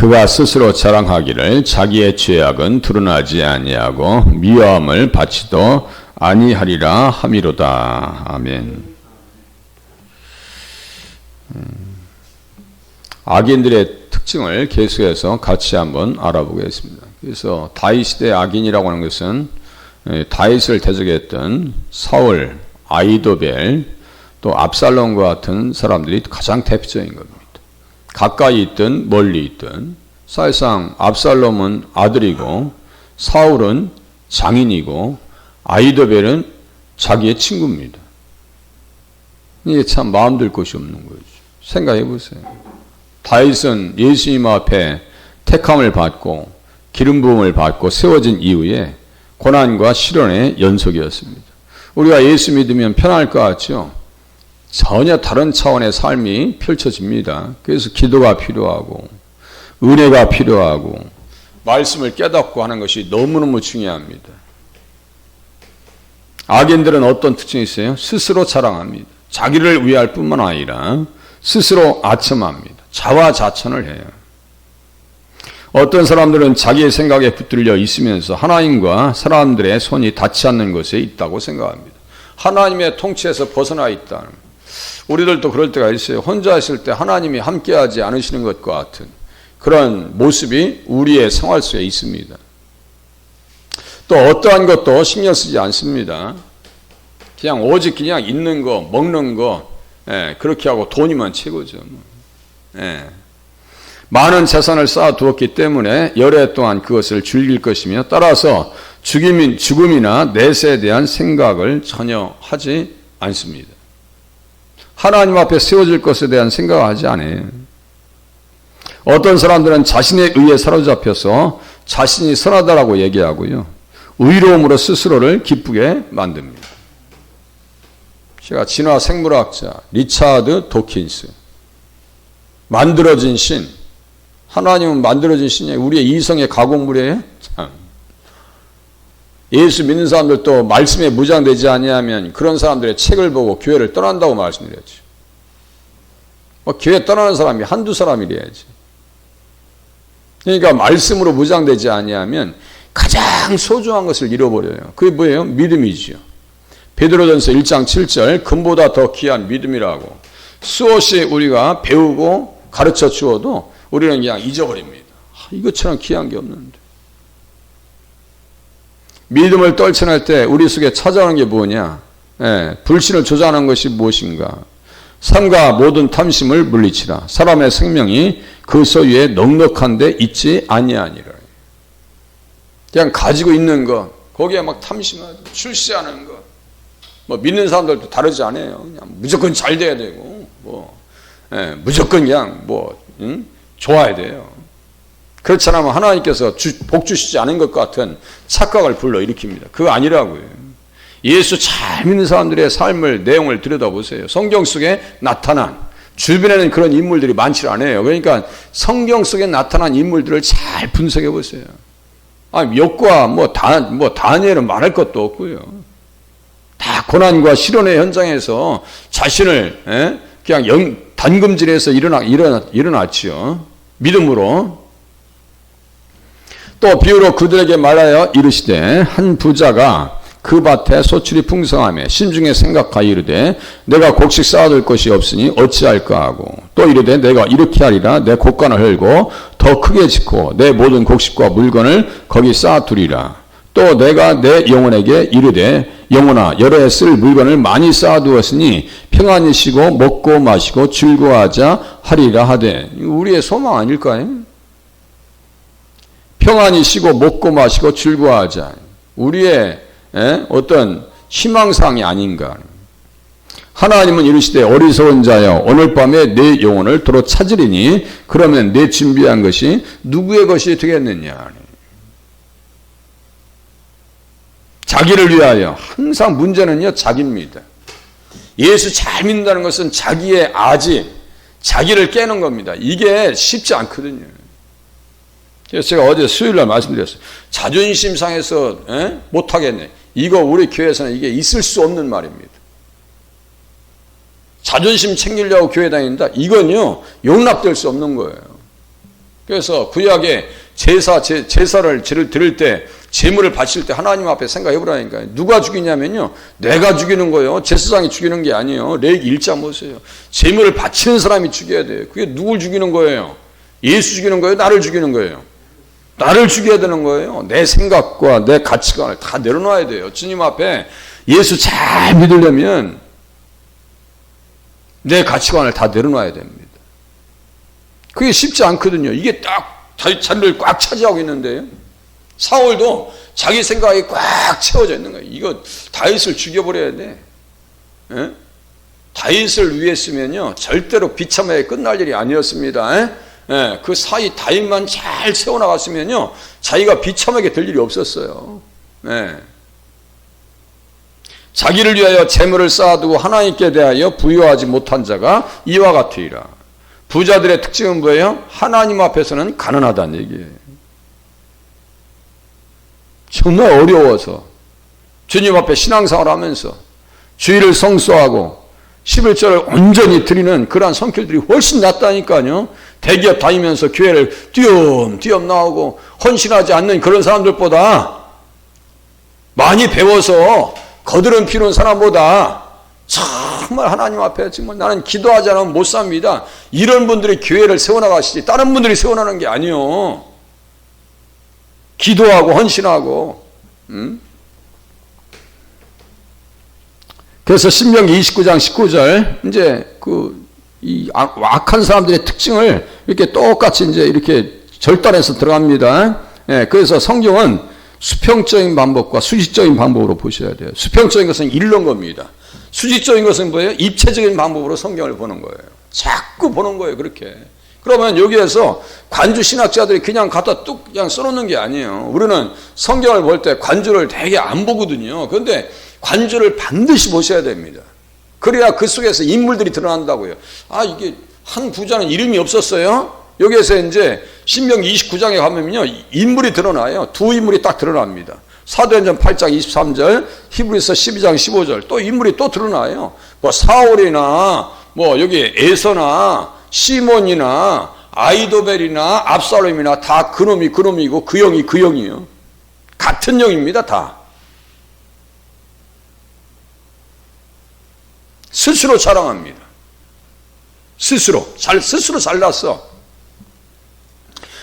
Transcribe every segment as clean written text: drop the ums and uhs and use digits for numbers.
그가 스스로 자랑하기를 자기의 죄악은 드러나지 아니하고 미워함을 받지도 아니하리라 함이로다. 아멘. 악인들의 특징을 계속해서 같이 한번 알아보겠습니다. 그래서 다윗 시대의 악인이라고 하는 것은 다윗을 대적했던 사울, 아히도벨, 또 압살롬과 같은 사람들이 가장 대표적인 겁니다. 가까이 있든 멀리 있든 사실상 압살롬은 아들이고 사울은 장인이고 아히도벨은 자기의 친구입니다. 이게 참 마음 들 곳이 없는 거죠. 생각해 보세요. 다윗은 예수님 앞에 택함을 받고 기름 부음을 받고 세워진 이후에 고난과 시련의 연속이었습니다. 우리가 예수 믿으면 편할 것 같죠? 전혀 다른 차원의 삶이 펼쳐집니다. 그래서 기도가 필요하고 은혜가 필요하고 말씀을 깨닫고 하는 것이 너무너무 중요합니다. 악인들은 어떤 특징이 있어요? 스스로 자랑합니다. 자기를 위할 뿐만 아니라 스스로 아첨합니다. 자화자찬을 해요. 어떤 사람들은 자기의 생각에 붙들려 있으면서 하나님과 사람들의 손이 닿지 않는 곳에 있다고 생각합니다. 하나님의 통치에서 벗어나 있다. 우리들도 그럴 때가 있어요. 혼자 있을 때 하나님이 함께하지 않으시는 것과 같은 그런 모습이 우리의 생활 속에 있습니다. 또 어떠한 것도 신경 쓰지 않습니다. 그냥 오직 그냥 있는 거, 먹는 거, 그렇게 하고 돈이면 최고죠. 많은 재산을 쌓아두었기 때문에 열애 동안 그것을 즐길 것이며 따라서 죽음이나 내세에 대한 생각을 전혀 하지 않습니다. 하나님 앞에 세워질 것에 대한 생각을 하지 않아요. 어떤 사람들은 자신에 의해 사로잡혀서 자신이 선하다라고 얘기하고요. 의로움으로 스스로를 기쁘게 만듭니다. 제가 진화 생물학자 리차드 도킨스 만들어진 신, 하나님은 만들어진 신이 우리의 이성의 가공물이에요? 참. 예수 믿는 사람들도 말씀에 무장되지 아니하면 그런 사람들의 책을 보고 교회를 떠난다고 말씀드렸죠. 교회 떠나는 사람이 한두 사람이래야지. 그러니까 말씀으로 무장되지 아니하면 가장 소중한 것을 잃어버려요. 그게 뭐예요? 믿음이죠. 베드로전서 1장 7절 금보다 더 귀한 믿음이라고 수없이 우리가 배우고 가르쳐 주어도 우리는 그냥 잊어버립니다. 이것처럼 귀한 게 없는데. 믿음을 떨쳐낼 때 우리 속에 찾아오는 게 뭐냐? 불신을 조장하는 것이 무엇인가? 삶과 모든 탐심을 물리치라. 사람의 생명이 그 소유에 넉넉한데 있지 아니하니라. 그냥 가지고 있는 것, 거기에 막 탐심하고 출세하는 것. 뭐 믿는 사람들도 다르지 않아요. 그냥 무조건 잘 돼야 되고, 무조건 그냥 좋아야 돼요. 그렇지 않으면 하나님께서 복 주시지 않은 것 같은 착각을 불러일으킵니다. 그거 아니라고요. 예수 잘 믿는 사람들의 삶을 내용을 들여다보세요. 성경 속에 나타난 주변에는 그런 인물들이 많지 않아요. 그러니까 성경 속에 나타난 인물들을 잘 분석해 보세요. 욥과 다니엘은 말할 것도 없고요. 다 고난과 시련의 현장에서 자신을 그냥 단금질해서 일어났지요. 믿음으로. 또 비유로 그들에게 말하여 이르시되 한 부자가 그 밭에 소출이 풍성하며 심중에 생각하여 이르되 내가 곡식 쌓아둘 것이 없으니 어찌할까 하고 또 이르되 내가 이렇게 하리라 내 곡간을 헐고 더 크게 짓고 내 모든 곡식과 물건을 거기 쌓아두리라. 또 내가 내 영혼에게 이르되 영혼아 여러 해 쓸 물건을 많이 쌓아두었으니 평안히 쉬고 먹고 마시고 즐거워하자 하리라 하되. 우리의 소망 아닐까요? 평안히 쉬고 먹고 마시고 즐거워하자. 우리의 어떤 희망사항이 아닌가. 하나님은 이르시되 어리석은 자여 오늘 밤에 내 영혼을 도로 찾으리니 그러면 내 준비한 것이 누구의 것이 되겠느냐. 자기를 위하여. 항상 문제는요 자기입니다. 예수 잘 믿는다는 것은 자기의 아집, 자기를 깨는 겁니다. 이게 쉽지 않거든요. 그래서 제가 어제 수요일날 말씀드렸어요. 자존심 상해서 못하겠네. 이거 우리 교회에서는 이게 있을 수 없는 말입니다. 자존심 챙기려고 교회 다닌다? 이건요 용납될 수 없는 거예요. 그래서 구약에 제사를 드릴 때, 제물을 바칠 때 하나님 앞에 생각해 보라니까요. 누가 죽이냐면요, 내가 죽이는 거예요. 제사장이 죽이는 게 아니에요. 레위기 1장 보세요. 제물을 바치는 사람이 죽여야 돼요. 그게 누굴 죽이는 거예요? 예수 죽이는 거예요? 나를 죽이는 거예요? 나를 죽여야 되는 거예요. 내 생각과 내 가치관을 다 내려놔야 돼요. 주님 앞에 예수 잘 믿으려면 내 가치관을 다 내려놔야 됩니다. 그게 쉽지 않거든요. 이게 딱 자리를 꽉 차지하고 있는데요. 사울도 자기 생각이 꽉 채워져 있는 거예요. 이거 다윗을 죽여버려야 돼. 예? 다윗을 위했으면요, 절대로 비참하게 끝날 일이 아니었습니다. 예? 그 사이 다윗만 잘 세워나갔으면요, 자기가 비참하게 될 일이 없었어요. 예. 자기를 위하여 재물을 쌓아두고 하나님께 대하여 부여하지 못한 자가 이와 같으리라. 부자들의 특징은 뭐예요? 하나님 앞에서는 가난하다는 얘기예요. 정말 어려워서 주님 앞에 신앙생활을 하면서 주일을 성수하고 11절을 온전히 드리는 그러한 성격들이 훨씬 낫다니까요. 대기업 다니면서 교회를 띄엄띄엄 나오고 헌신하지 않는 그런 사람들보다, 많이 배워서 거드름 피우는 사람보다 정말 하나님 앞에 정말 나는 기도하지 않으면 못 삽니다, 이런 분들이 교회를 세워나가시지 다른 분들이 세워나가는 게 아니요. 기도하고 헌신하고. 그래서 신명기 29장 19절 이제 이 악한 사람들의 특징을 이렇게 똑같이 이제 이렇게 절단해서 들어갑니다. 예, 그래서 성경은 수평적인 방법과 수직적인 방법으로 보셔야 돼요. 수평적인 것은 이런 겁니다. 수직적인 것은 뭐예요? 입체적인 방법으로 성경을 보는 거예요. 자꾸 보는 거예요, 그렇게. 그러면 여기에서 관주 신학자들이 그냥 갖다 뚝 그냥 써놓는 게 아니에요. 우리는 성경을 볼 때 관주를 되게 안 보거든요. 그런데 관주를 반드시 보셔야 됩니다. 그래야 그 속에서 인물들이 드러난다고요. 아, 이게 한 부자는 이름이 없었어요? 여기에서 이제 신명기 29장에 가면요, 인물이 드러나요. 두 인물이 딱 드러납니다. 사도행전 8장 23절, 히브리서 12장 15절, 또 인물이 또 드러나요. 뭐 사울이나 뭐 여기 에서나 시몬이나 아이도벨이나 압살롬이나 다 그놈이 그놈이고 그 영이 그 영이요. 같은 영입니다, 다. 스스로 자랑합니다. 스스로 잘났어.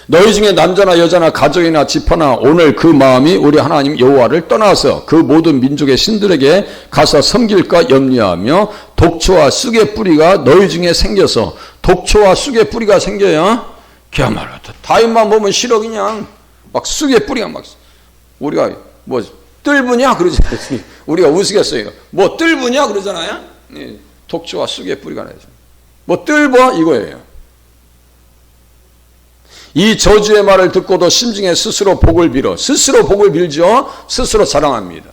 너희 중에 남자나 여자나 가족이나 지파나 오늘 그 마음이 우리 하나님 여호와를 떠나서 그 모든 민족의 신들에게 가서 섬길까 염려하며 독초와 쑥의 뿌리가 너희 중에 생겨서, 독초와 쑥의 뿌리가 생겨요. 그야말로 다윗만 보면 싫어. 그냥 막 쑥의 뿌리가 막, 우리가 뭐 뜰부냐 그러잖아요. 우리가 우스갯소리가 뭐 뜰부냐 그러잖아요. 독초와 쑥의 뿌리가 나죠. 뭐 뜰보 이거예요. 이 저주의 말을 듣고도 심중에 스스로 복을 빌어. 스스로 복을 빌죠. 스스로 자랑합니다.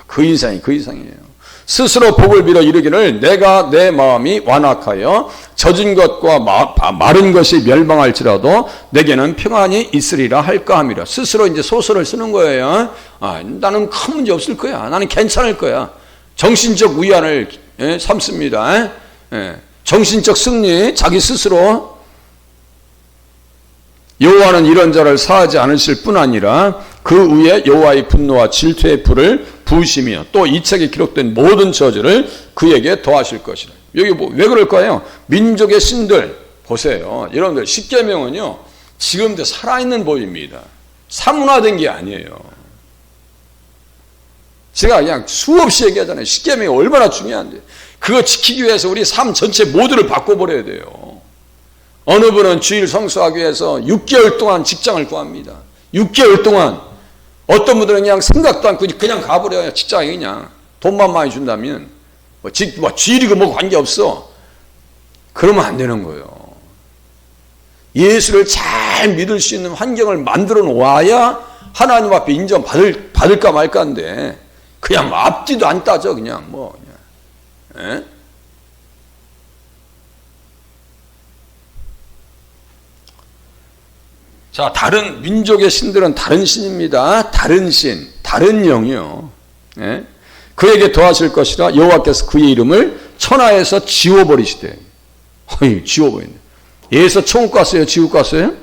그 이상이에요. 스스로 복을 빌어 이르기를 내가 내 마음이 완악하여 젖은 것과 마른 것이 멸망할지라도 내게는 평안이 있으리라 할까 함이라. 스스로 이제 소설을 쓰는 거예요. 아, 나는 큰 문제 없을 거야. 나는 괜찮을 거야. 정신적 위안을 삼습니다. 정신적 승리, 자기 스스로. 여호와는 이런 자를 사하지 않으실 뿐 아니라 그 위에 여호와의 분노와 질투의 불을 부으시며 또 이 책에 기록된 모든 저주를 그에게 더하실 것이다. 여기 왜 그럴까요? 민족의 신들 보세요. 여러분들 십계명은요, 지금도 살아있는 법입니다. 사문화된 게 아니에요. 제가 그냥 수없이 얘기하잖아요. 십계명이 얼마나 중요한데. 그거 지키기 위해서 우리 삶 전체 모두를 바꿔버려야 돼요. 어느 분은 주일 성수하기 위해서 6개월 동안 직장을 구합니다. 6개월 동안. 어떤 분들은 그냥 생각도 않고 그냥 가버려요. 직장에 그냥. 돈만 많이 준다면. 주일이고 뭐 관계없어. 그러면 안 되는 거예요. 예수를 잘 믿을 수 있는 환경을 만들어 놓아야 하나님 앞에 인정받을까 말까인데, 그냥 앞뒤도 안 따져. 그냥 뭐. 그냥. 자, 다른 민족의 신들은 다른 신입니다. 다른 신, 다른 영이요. 예? 그에게 더하실 것이라 여호와께서 그의 이름을 천하에서 지워버리시되. 지워버리네. 예수 천국 갔어요? 지옥 갔어요?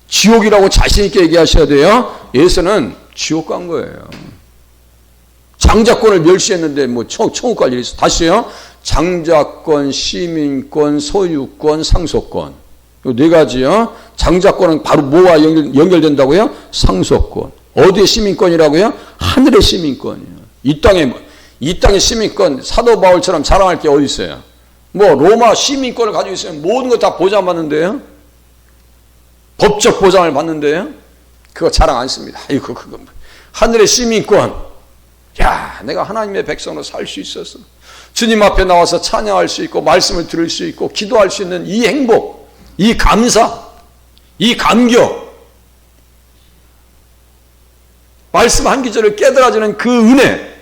지옥이라고 자신있게 얘기하셔야 돼요. 예수는 지옥 간 거예요. 장자권을 멸시했는데 뭐 천국 갈 일이 있어. 다시요. 장자권, 시민권, 소유권, 상속권. 이 네 가지요. 장자권은 바로 뭐와 연결된다고요? 상속권. 어디의 시민권이라고요? 하늘의 시민권이에요. 이 땅의 시민권, 사도 바울처럼 자랑할 게 어디 있어요? 뭐 로마 시민권을 가지고 있으면 모든 거 다 보장받는데요. 법적 보장을 받는데요. 그거 자랑 안 씁니다. 아이고 그거 하늘의 시민권. 야, 내가 하나님의 백성으로 살 수 있어서 주님 앞에 나와서 찬양할 수 있고 말씀을 들을 수 있고 기도할 수 있는 이 행복, 이 감사, 이 감격, 말씀 한 기절을 깨달아지는 그 은혜,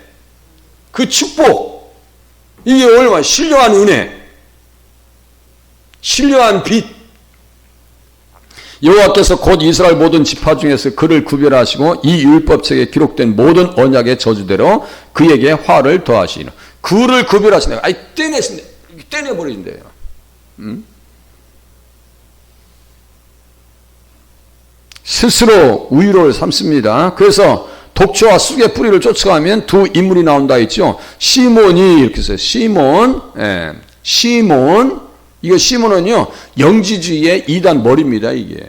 그 축복, 이게 얼마나 신령한 은혜, 신령한 빛. 여호와께서 곧 이스라엘 모든 지파 중에서 그를 구별하시고 이 율법책에 기록된 모든 언약의 저주대로 그에게 화를 더하시리라. 그를 구별하시네. 아니 떼내버린대요. 스스로 우위를 삼습니다. 그래서 독초와 쑥의 뿌리를 쫓아가면 두 인물이 나온다 했죠. 시몬이 이렇게 써요. 시몬, 예. 시몬. 이거 시몬은요, 영지주의의 이단 머리입니다, 이게.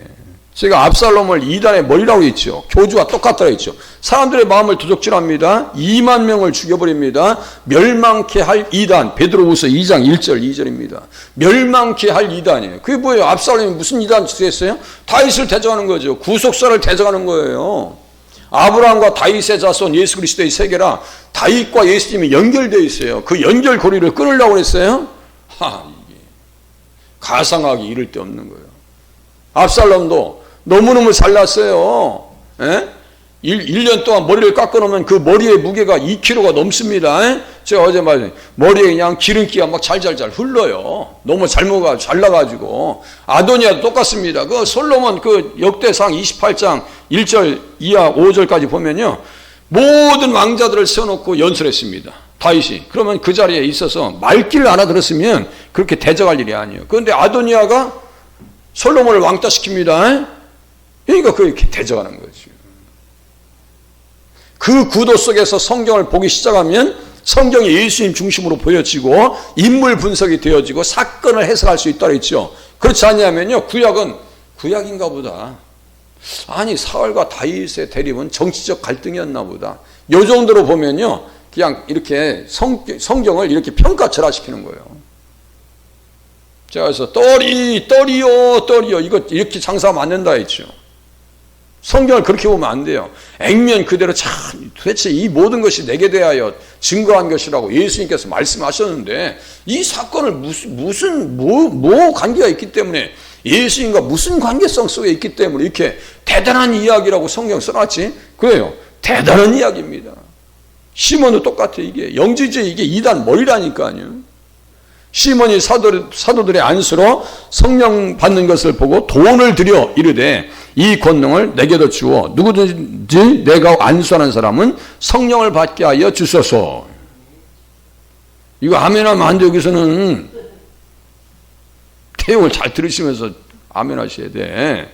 제가 압살롬을 이단의 머리라고 했죠. 교주와 똑같다고 했죠. 사람들의 마음을 도적질합니다. 2만 명을 죽여버립니다. 멸망케 할 이단. 베드로후서 2장 1절 2절입니다. 멸망케 할 이단이에요. 그게 뭐예요? 압살롬이 무슨 이단 짓했어요? 다윗을 대적하는 거죠. 구속사를 대적하는 거예요. 아브라함과 다윗의 자손 예수 그리스도의 세계라 다윗과 예수님이 연결되어 있어요. 그 연결고리를 끊으려고 했어요. 이게 가상하기 이를 데 없는 거예요. 압살롬도 너무너무 잘났어요. 예? 1년 동안 머리를 깎아놓으면 그 머리의 무게가 2kg가 넘습니다. 제가 어제 말했어요. 머리에 그냥 기름기가 막 잘잘잘 흘러요. 너무 잘나가지고. 아도니아도 똑같습니다. 그 솔로몬 그 역대상 28장 1절 이하 5절까지 보면요. 모든 왕자들을 세워놓고 연설했습니다. 다윗이. 그러면 그 자리에 있어서 말귀를 알아들었으면 그렇게 대적할 일이 아니에요. 그런데 아도니아가 솔로몬을 왕따시킵니다. 그러니까 그렇게 대적하는 거죠. 그 구도 속에서 성경을 보기 시작하면 성경이 예수님 중심으로 보여지고 인물 분석이 되어지고 사건을 해석할 수 있다고 했죠. 그렇지 않냐면요. 구약은 구약인가 보다. 아니 사울과 다윗의 대립은 정치적 갈등이었나 보다. 요 정도로 보면요. 그냥 이렇게 성경을 이렇게 평가절하시키는 거예요. 제가 그래서 떨이요 이거 이렇게 장사하면 안 된다 했죠. 성경을 그렇게 보면 안 돼요. 액면 그대로 참 도대체 이 모든 것이 내게 대하여 증거한 것이라고 예수님께서 말씀하셨는데 이 사건을 뭐 관계가 있기 때문에 예수님과 무슨 관계성 속에 있기 때문에 이렇게 대단한 이야기라고 성경 써놨지? 그래요. 대단한 이야기입니다. 시몬도 똑같아요. 이게 영지주의 이게 이단 머리라니까요. 시몬이 사도들의 안수로 성령 받는 것을 보고 돈을 들여 이르되 이 권능을 내게도 주어 누구든지 내가 안수하는 사람은 성령을 받게 하여 주소서. 이거 아멘하면 안 돼. 여기서는 태용을 잘 들으시면서 아멘하셔야 돼.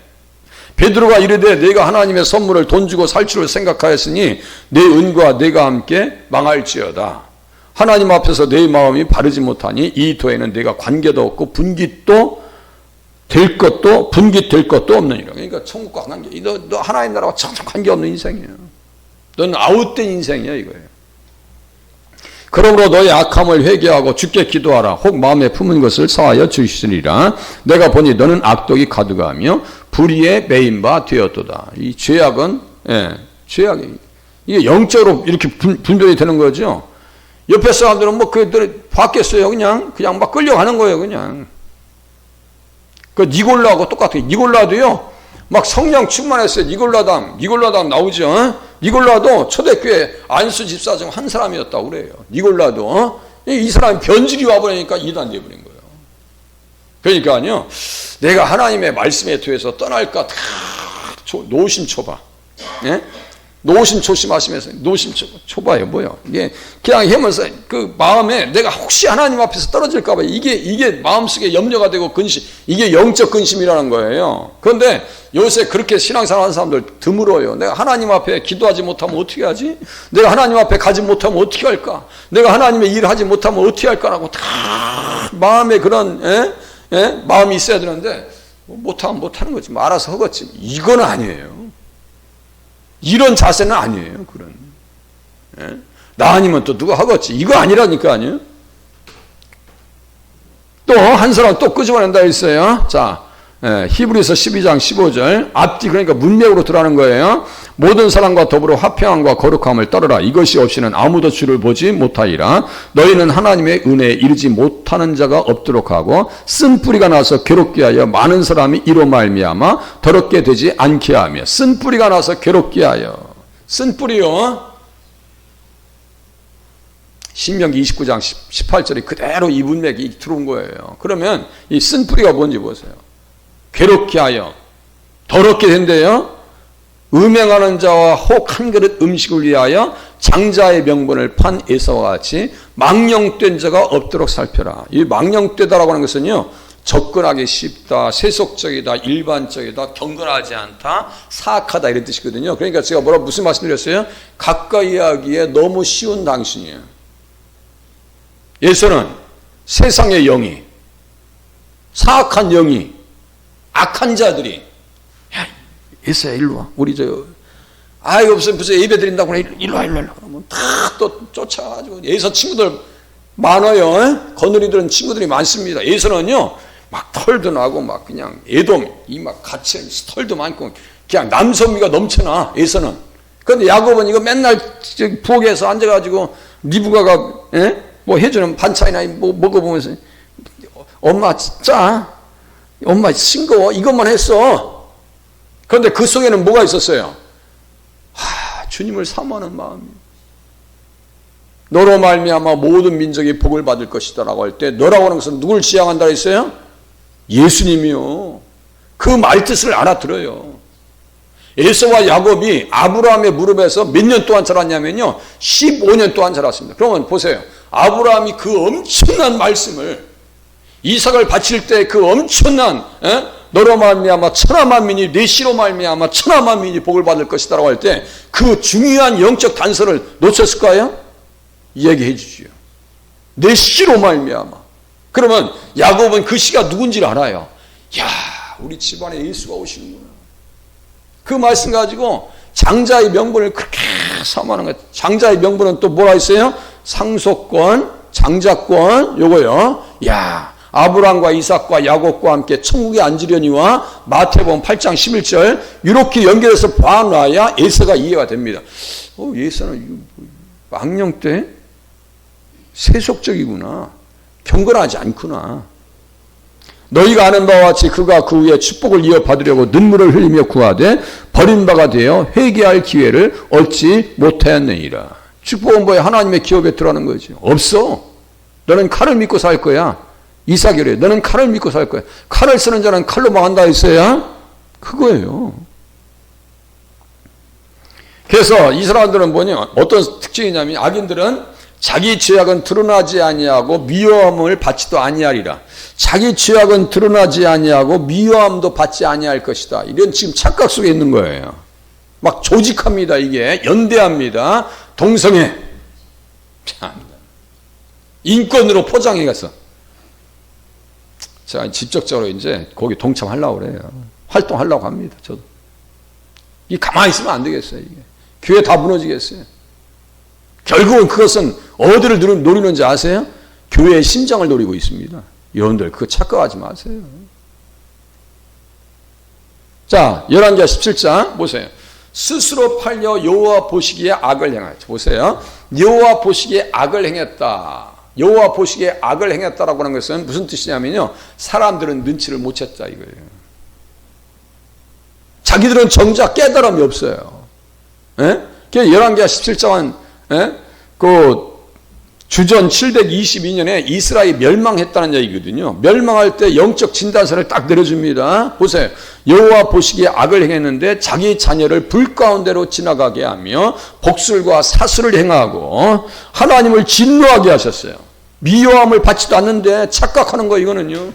베드로가 이르되 내가 하나님의 선물을 돈 주고 살 줄을 생각하였으니 내 은과 내가 함께 망할지어다. 하나님 앞에서 내 마음이 바르지 못하니 이 도에는 내가 관계도 없고 분깃될 것도 없느니라. 그러니까 천국과 관계, 너 하나님 나라와 전혀 관계없는 인생이에요. 넌 아웃된 인생이야 이거예요. 그러므로 너의 악함을 회개하고 주께 기도하라. 혹 마음에 품은 것을 사하여 주시리라. 내가 보니 너는 악독이 가득하며 불의에 매인 바 되었도다. 이 죄악은 죄악이 이게 영적으로 이렇게 분별이 되는 거죠. 옆에 사람들은 뭐 그들이 봤겠어요. 그냥 막 끌려가는 거예요. 그냥. 그 니골라하고 똑같아요. 니골라도요. 막 성령 충만했어요. 니골라당 나오죠. 니골라도 초대교회 안수 집사 중 한 사람이었다고 그래요. 니골라도. 이 사람이 변질이 와버리니까 이단 돼버린 거예요. 그러니까요. 내가 하나님의 말씀에 대해서 떠날까 노심초바. 예? 노심초심하시면서 노심초봐요 뭐요? 이게 그냥 하면서 그 마음에 내가 혹시 하나님 앞에서 떨어질까봐 이게 마음속에 염려가 되고 근심, 이게 영적 근심이라는 거예요. 그런데 요새 그렇게 신앙생활 하는 사람들 드물어요. 내가 하나님 앞에 기도하지 못하면 어떻게 하지? 내가 하나님 앞에 가지 못하면 어떻게 할까? 내가 하나님의 일을 하지 못하면 어떻게 할까라고 다 마음에 그런 마음이 있어야 되는데 못하면 못하는 거지. 알아서 하겠지. 이건 아니에요. 이런 자세는 아니에요. 그런. 나 아니면 또 누가 하겠지. 이거 아니라니까 아니에요. 또 한 사람 또 끄집어낸다 했어요. 자, 히브리서 12장 15절 앞뒤 그러니까 문맥으로 들어가는 거예요. 모든 사람과 더불어 화평함과 거룩함을 따르라. 이것이 없이는 아무도 주를 보지 못하리라. 너희는 하나님의 은혜에 이르지 못하는 자가 없도록 하고 쓴뿌리가 나서 괴롭게 하여 많은 사람이 이로 말미암아 더럽게 되지 않게 하며. 쓴뿌리가 나서 괴롭게 하여. 쓴뿌리요. 신명기 29장 18절이 그대로 이 문맥이 들어온 거예요. 그러면 이 쓴뿌리가 뭔지 보세요. 괴롭게 하여 더럽게 된대요. 음행하는 자와 혹 한 그릇 음식을 위하여 장자의 명분을 판 에사와 같이 망령된 자가 없도록 살펴라. 이 망령되다라고 하는 것은요, 접근하기 쉽다, 세속적이다, 일반적이다, 경건하지 않다, 사악하다 이런 뜻이거든요. 그러니까 제가 무슨 말씀드렸어요? 가까이 하기에 너무 쉬운 당신이에요. 예수는 세상의 영이, 사악한 영이, 악한 자들이, 야, 예수야 일로 와. 우리 이거 무슨 예배 드린다고 일로 와. 그러면 다 또 쫓아가지고. 예수 친구들 많아요. 거느리들은 친구들이 많습니다. 예수는요, 막 털도 나고 막 그냥 애돔, 막 갇힌 털도 많고 그냥 남성미가 넘쳐나. 예수는. 그런데 야곱은 이거 맨날 부엌에서 앉아가지고 리브가가 뭐 해주는 반찬이나 뭐 먹어보면서 엄마 진짜 엄마 싱거워 이것만 했어. 그런데 그 속에는 뭐가 있었어요? 주님을 사모하는 마음이. 너로 말미암아 모든 민족이 복을 받을 것이다 라고 할 때 너라고 하는 것은 누굴 지향한다 했어요? 예수님이요. 그 말뜻을 알아들어요. 에서와 야곱이 아브라함의 무릎에서 몇 년 동안 자랐냐면요, 15년 동안 자랐습니다. 그러면 보세요. 아브라함이 그 엄청난 말씀을, 이삭을 바칠 때 그 엄청난 너로 말미암아 천하만민이 내 씨로 말미암아 천하만민이 복을 받을 것이다 라고 할 때 그 중요한 영적 단서를 놓쳤을까요? 이야기해 주지요. 내 씨로 말미암아. 그러면 야곱은 그 씨가 누군지를 알아요. 야, 우리 집안에 예수가 오시는구나. 그 말씀 가지고 장자의 명분을 그렇게 사모하는 거예요. 장자의 명분은 또 뭐라 했어요? 상속권, 장자권, 요거요. 야, 아브라함과 이삭과 야곱과 함께 천국에 앉으려니와 마태복음 8장 11절 이렇게 연결해서 봐놔야 예서가 이해가 됩니다. 예서는 망령 때 세속적이구나. 경건하지 않구나. 너희가 아는 바와 같이 그가 그 후에 축복을 이어받으려고 눈물을 흘리며 구하되 버린 바가 되어 회개할 기회를 얻지 못하였느니라. 축복은 뭐야? 하나님의 기업에 들어가는 거지. 없어. 너는 칼을 믿고 살 거야. 이삭이래. 너는 칼을 믿고 살 거야. 칼을 쓰는 자는 칼로 망한다 했어야 그거예요. 그래서 이 사람들은 뭐냐? 어떤 특징이냐면 악인들은 자기 죄악은 드러나지 아니하고 미워함을 받지도 아니하리라. 자기 죄악은 드러나지 아니하고 미워함도 받지 아니할 것이다. 이런 지금 착각 속에 있는 거예요. 막 조직합니다. 이게 연대합니다. 동성애. 참, 인권으로 포장해 갔어. 제가 직접적으로 이제 거기 동참하려고 그래요. 활동하려고 합니다. 저도. 이 가만히 있으면 안 되겠어요. 이게 교회 다 무너지겠어요. 결국은 그것은 어디를 노리는지 아세요? 교회의 심장을 노리고 있습니다. 여러분들 그거 착각하지 마세요. 자, 11장 17장 보세요. 스스로 팔려 여호와 보시기에 악을 행하였다. 보세요. 여호와 보시기에 악을 행했다. 여호와 보시기에 악을 행했다라고 하는 것은 무슨 뜻이냐면요, 사람들은 눈치를 못 챘다 이거예요. 자기들은 정작 깨달음이 없어요. 예? 11장 17장은 그 주전 722년에 이스라엘이 멸망했다는 얘기거든요. 멸망할 때 영적 진단서를 딱 내려줍니다. 보세요. 여호와 보시기에 악을 행했는데 자기 자녀를 불 가운데로 지나가게 하며 복술과 사술을 행하고 하나님을 진노하게 하셨어요. 미워함을 받지도 않는데 착각하는 거 이거는요.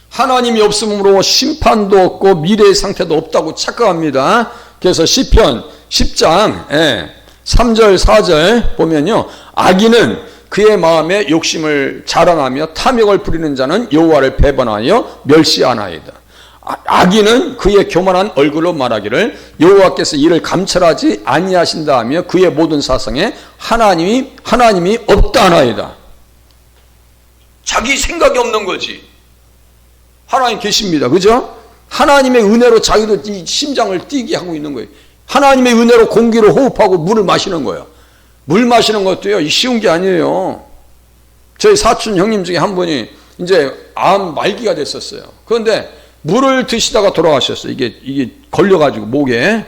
하나님이 없음으로 심판도 없고 미래의 상태도 없다고 착각합니다. 그래서 시편 10장 3절 4절 보면요. 악인은 그의 마음에 욕심을 자랑하며 탐욕을 부리는 자는 여호와를 배반하여 멸시하나이다. 악인은 그의 교만한 얼굴로 말하기를 여호와께서 이를 감찰하지 아니하신다 하며 그의 모든 사상에 하나님이 없다 하나이다. 자기 생각이 없는 거지. 하나님 계십니다. 그죠? 하나님의 은혜로 자기도 이 심장을 뛰게 하고 있는 거예요. 하나님의 은혜로 공기를 호흡하고 물을 마시는 거예요. 물 마시는 것도요, 쉬운 게 아니에요. 저희 사촌 형님 중에 한 분이 이제 암 말기가 됐었어요. 그런데 물을 드시다가 돌아가셨어요. 이게 걸려가지고 목에.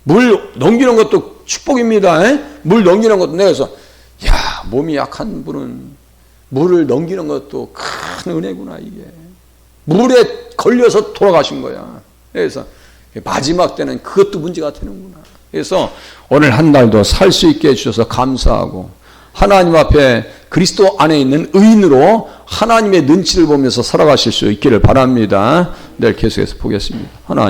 물 넘기는 것도 축복입니다. 물 넘기는 것도 내가 그래서, 야, 몸이 약한 분은 물을 넘기는 것도 큰 은혜구나, 이게. 물에 걸려서 돌아가신 거야. 그래서 마지막 때는 그것도 문제가 되는구나. 그래서 오늘 한 달도 살 수 있게 해주셔서 감사하고 하나님 앞에 그리스도 안에 있는 의인으로 하나님의 눈치를 보면서 살아가실 수 있기를 바랍니다. 내일 계속해서 보겠습니다. 하나님.